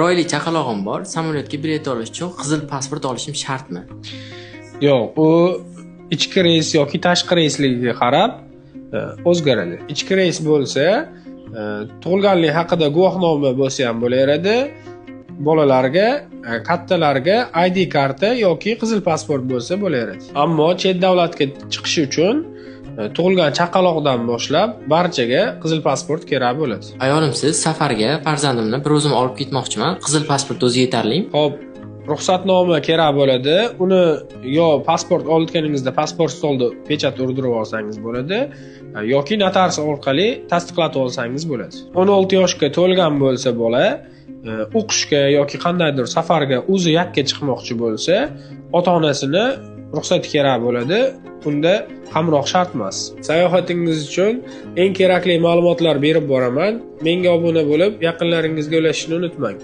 Bir oylik chaqalog'im bor. Samolyotga bilet olish uchun qizil pasport olishim shartmi? Yo'q, u ichki reys yoki tashqi reysligiga qarab o'zgaradi. Ichki reys bo'lsa, tug'ilganlik haqida guvohnoma bo'lsa ham bo'laveradi. Bolalarga, kattalarga ID karta yoki qizil pasport bo'lsa bo'laveradi. Ammo chet davlatga chiqish uchun tug'ilgan chaqaloqdan boshlab barchaga qizil pasport kerak bo'ladi. Ayolim, siz safarga farzandimni bir o'zim olib ketmoqchiman. Qizil pasport o'zi yetarlimi? Xo'p, ruxsatnoma kerak bo'ladi. Uni yo pasport olganingizda pasport stolda pechat urdirib olsangiz bo'ladi, yoki notarius orqali tasdiqlatib olsangiz bo'ladi. 16 yoshga to'lgan bo'lsa bola o'qishga yoki qandaydir safarga o'zi yakka chiqmoqchi bo'lsa, ota-onasini ruxsati kerak bo'ladi. Bunda hamroh shart emas. Sayohatingiz uchun eng kerakli ma'lumotlar berib boraman. Menga obuna bo'lib, yaqinlaringizga ulashishni unutmang.